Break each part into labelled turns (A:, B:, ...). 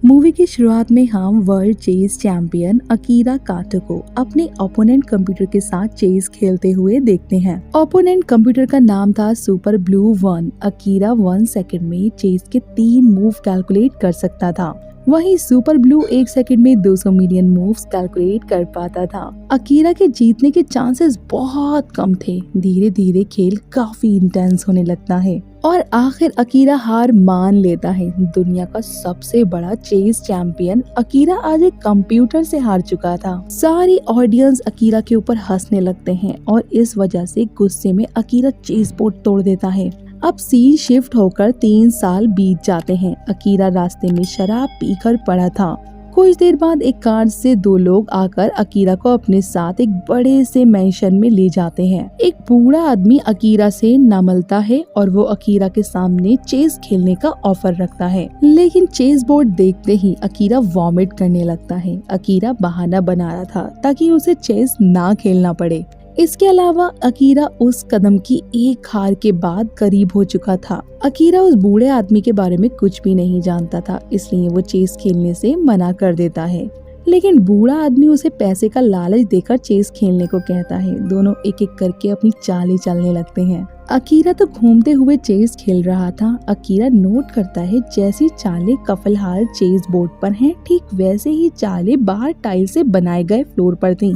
A: Movie की शुरुआत में हम वर्ल्ड चेस चैंपियन अकीरा काटो को अपने ओपोनेंट कंप्यूटर के साथ चेस खेलते हुए देखते हैं। ओपोनेंट कंप्यूटर का नाम था सुपर ब्लू 1। अकीरा 1 सेकंड में चेस के 3 मूव कैलकुलेट कर सकता था, वहीं सुपर ब्लू 1 सेकंड में 200 मिलियन मूव्स कैलकुलेट कर पाता था। अकीरा के जीतने के चांसेस बहुत कम थे। धीरे धीरे खेल काफी इंटेंस होने लगता है और आखिर अकीरा हार मान लेता है। दुनिया का सबसे बड़ा चेस चैंपियन अकीरा आज एक कंप्यूटर से हार चुका था। सारी ऑडियंस अकीरा के ऊपर हंसने लगते हैं और इस वजह से गुस्से में अकीरा चेस बोर्ड तोड़ देता है। अब सीन शिफ्ट होकर 3 साल बीत जाते हैं। अकीरा रास्ते में शराब पीकर पड़ा था। कुछ देर बाद एक कार से 2 लोग आकर अकीरा को अपने साथ एक बड़े से मैंशन में ले जाते हैं। एक बूढ़ा आदमी अकीरा से ना मिलता है और वो अकीरा के सामने चेस खेलने का ऑफर रखता है, लेकिन चेस बोर्ड देखते ही अकीरा वॉमिट करने लगता है। अकीरा बहाना बना रहा था ताकि उसे चेस ना खेलना पड़े। इसके अलावा अकीरा उस कदम की एक हार के बाद करीब हो चुका था। अकीरा उस बूढ़े आदमी के बारे में कुछ भी नहीं जानता था, इसलिए वो चेस खेलने से मना कर देता है। लेकिन बूढ़ा आदमी उसे पैसे का लालच देकर चेस खेलने को कहता है। दोनों एक एक करके अपनी चालें चलने लगते हैं। अकीरा तो घूमते हुए चेस खेल रहा था। अकीरा नोट करता है जैसी चालें कफलहाल चेस बोर्ड पर हैं, ठीक वैसे ही चालें बाहर टाइल से बनाए गए फ्लोर पर थीं।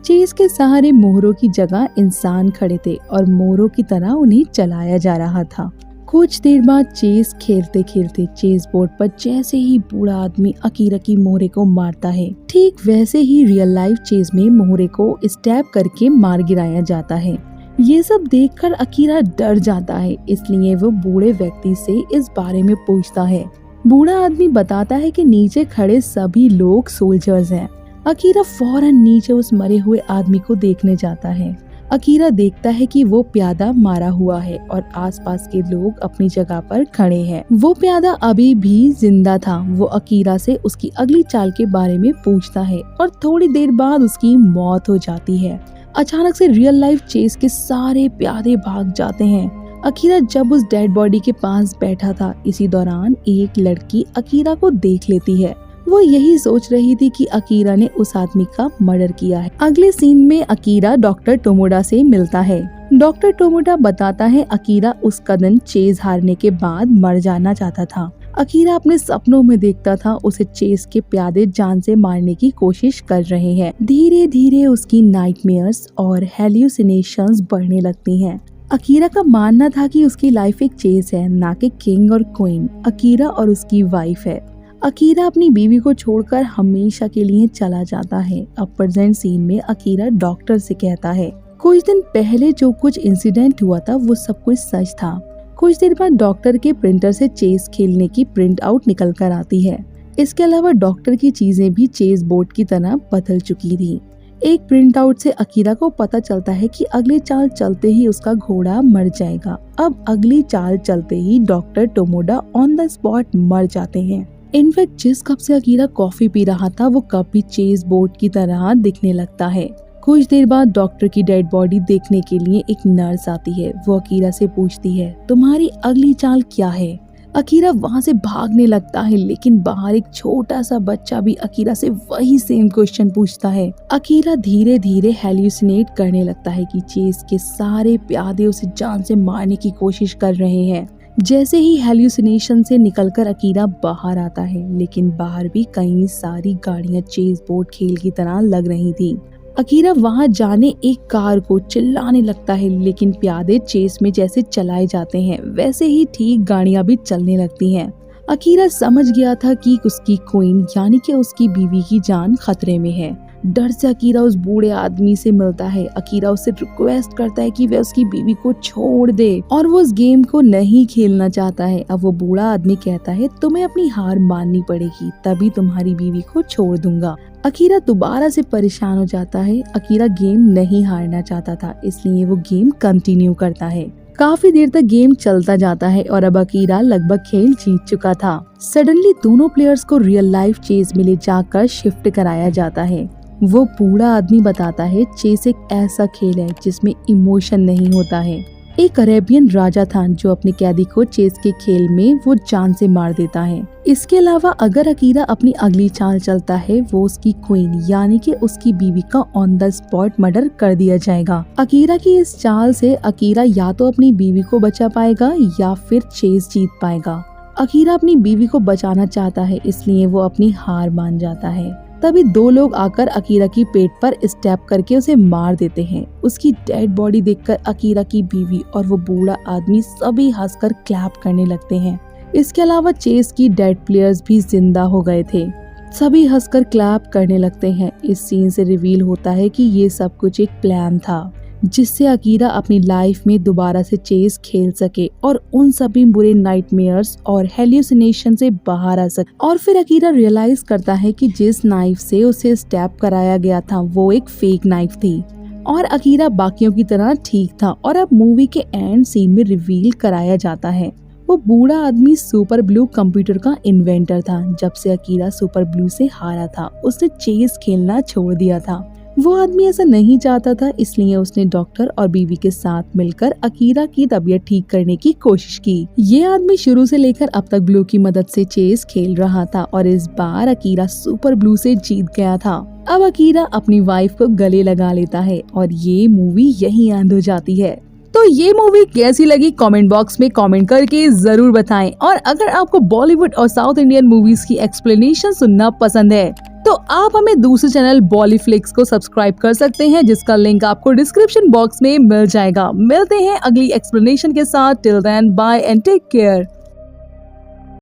A: चेस के सहारे मोहरों की जगह इंसान खड़े थे और मोहरों की तरह उन्हें चलाया जा रहा था। कुछ देर बाद चेस खेलते खेलते चेस बोर्ड पर जैसे ही बूढ़ा आदमी अकीरा की मोहरे को मारता है, ठीक वैसे ही रियल लाइफ चेस में मोहरे को स्टैब करके मार गिराया जाता है। ये सब देखकर अकीरा डर जाता है, इसलिए वो बूढ़े व्यक्ति से इस बारे में पूछता है। बूढ़ा आदमी बताता है कि नीचे खड़े सभी लोग सोल्जर्स हैं। अकीरा फौरन नीचे उस मरे हुए आदमी को देखने जाता है। अकीरा देखता है कि वो प्यादा मारा हुआ है और आसपास के लोग अपनी जगह पर खड़े हैं। वो प्यादा अभी भी जिंदा था। वो अकीरा से उसकी अगली चाल के बारे में पूछता है और थोड़ी देर बाद उसकी मौत हो जाती है। अचानक से रियल लाइफ चेस के सारे प्यादे भाग जाते हैं। अकीरा जब उस डेड बॉडी के पास बैठा था, इसी दौरान एक लड़की अकीरा को देख लेती है। वो यही सोच रही थी कि अकीरा ने उस आदमी का मर्डर किया है। अगले सीन में अकीरा डॉक्टर टोमोडा से मिलता है। डॉक्टर टोमोडा बताता है अकीरा उस कदम चेस हारने के बाद मर जाना चाहता था। अकीरा अपने सपनों में देखता था उसे चेस के प्यादे जान से मारने की कोशिश कर रहे हैं। धीरे धीरे उसकी नाइटमेयर्स और हेल्यूसिनेशंस बढ़ने लगती हैं। अकीरा का मानना था कि उसकी लाइफ एक चेस है, ना कि किंग और क्वीन। अकीरा और उसकी वाइफ है। अकीरा अपनी बीवी को छोड़कर हमेशा के लिए चला जाता है। अब प्रेजेंट सीन में अकीरा डॉक्टर से कहता है कुछ दिन पहले जो कुछ इंसिडेंट हुआ था वो सब कुछ सच था। कुछ देर बाद डॉक्टर के प्रिंटर से चेस खेलने की प्रिंट आउट निकल कर आती है। इसके अलावा डॉक्टर की चीजें भी चेस बोर्ड की तरह बदल चुकी थी। एक प्रिंट आउट से अकीरा को पता चलता है कि अगली चाल चलते ही उसका घोड़ा मर जाएगा। अब अगली चाल चलते ही डॉक्टर टोमोडा ऑन द स्पॉट मर जाते हैं। इनफैक्ट जिस कप से अकीरा कॉफी पी रहा था वो कप भी चेस बोर्ड की तरह दिखने लगता है। कुछ देर बाद डॉक्टर की डेड बॉडी देखने के लिए एक नर्स आती है। वो अकीरा से पूछती है तुम्हारी अगली चाल क्या है। अकीरा वहाँ से भागने लगता है, लेकिन बाहर एक छोटा सा बच्चा भी अकीरा से वही सेम क्वेश्चन पूछता है। अकीरा धीरे धीरे हेल्यूसिनेट करने लगता है कि चेस के सारे प्यादे उसे जान से मारने की कोशिश कर रहे हैं। जैसे ही हेल्यूसिनेशन से निकलकर अकीरा बाहर आता है, लेकिन बाहर भी कई सारी गाड़ियां चेस बोर्ड खेल की तरह लग रही थी। अकीरा वहां जाने एक कार को चिल्लाने लगता है, लेकिन प्यादे चेस में जैसे चलाए जाते हैं वैसे ही ठीक गाड़ियां भी चलने लगती हैं। अकीरा समझ गया था कि उसकी क्वीन यानी कि उसकी बीवी की जान खतरे में है। डर से अकीरा उस बूढ़े आदमी से मिलता है। अकीरा उससे रिक्वेस्ट करता है कि वह उसकी बीवी को छोड़ दे और वो उस गेम को नहीं खेलना चाहता है। अब वो बूढ़ा आदमी कहता है तुम्हें अपनी हार माननी पड़ेगी, तभी तुम्हारी बीवी को छोड़ दूंगा। अकीरा दोबारा से परेशान हो जाता है। अकीरा गेम नहीं हारना चाहता था, इसलिए वो गेम कंटिन्यू करता है। काफी देर तक गेम चलता जाता है और अब अकीरा लगभग खेल जीत चुका था। सडनली दोनों प्लेयर्स को रियल लाइफ चेस में ले जाकर शिफ्ट कराया जाता है। वो बूढ़ा आदमी बताता है चेस एक ऐसा खेल है जिसमें इमोशन नहीं होता है। एक अरेबियन राजा था जो अपने कैदी को चेस के खेल में वो जान से मार देता है। इसके अलावा अगर अकीरा अपनी अगली चाल चलता है वो उसकी क्वीन यानी कि उसकी बीवी का ऑन द स्पॉट मर्डर कर दिया जाएगा। अकीरा की इस चाल से अकीरा या तो अपनी बीवी को बचा पाएगा या फिर चेस जीत पाएगा। अकीरा अपनी बीवी को बचाना चाहता है इसलिए वो अपनी हार मान जाता है। तभी दो लोग आकर अकीरा की पेट पर स्टेप करके उसे मार देते हैं। उसकी डेड बॉडी देखकर अकीरा की बीवी और वो बूढ़ा आदमी सभी हंसकर क्लैप करने लगते हैं। इसके अलावा चेस की डेड प्लेयर्स भी जिंदा हो गए थे। सभी हंसकर क्लैप करने लगते हैं। इस सीन से रिवील होता है कि ये सब कुछ एक प्लान था जिससे अकीरा अपनी लाइफ में दोबारा से चेस खेल सके और उन सभी बुरे नाइटमेयर्स और हेल्यूसिनेशन से बाहर आ सके। और फिर अकीरा रियलाइज करता है कि जिस नाइफ से उसे स्टैब कराया गया था वो एक फेक नाइफ थी और अकीरा बाकियों की तरह ठीक था। और अब मूवी के एंड सीन में रिवील कराया जाता है वो बूढ़ा आदमी सुपर ब्लू कंप्यूटर का इन्वेंटर था। जब से अकीरा सुपर ब्लू से हारा था उसने चेस खेलना छोड़ दिया था। वो आदमी ऐसा नहीं चाहता था इसलिए उसने डॉक्टर और बीवी के साथ मिलकर अकीरा की तबीयत ठीक करने की कोशिश की। ये आदमी शुरू से लेकर अब तक ब्लू की मदद से चेस खेल रहा था और इस बार अकीरा सुपर ब्लू से जीत गया था। अब अकीरा अपनी वाइफ को गले लगा लेता है और ये मूवी यहीं एंड हो जाती है। तो ये मूवी कैसी लगी कमेंट बॉक्स में कमेंट करके जरूर बताएं। और अगर आपको बॉलीवुड और साउथ इंडियन मूवीज की एक्सप्लेनेशन सुनना पसंद है तो आप हमें दूसरे चैनल बॉलीफ्लिक्स को सब्सक्राइब कर सकते हैं जिसका लिंक आपको डिस्क्रिप्शन बॉक्स में मिल जाएगा। मिलते हैं अगली एक्सप्लेनेशन के साथ। Till then bye and take care.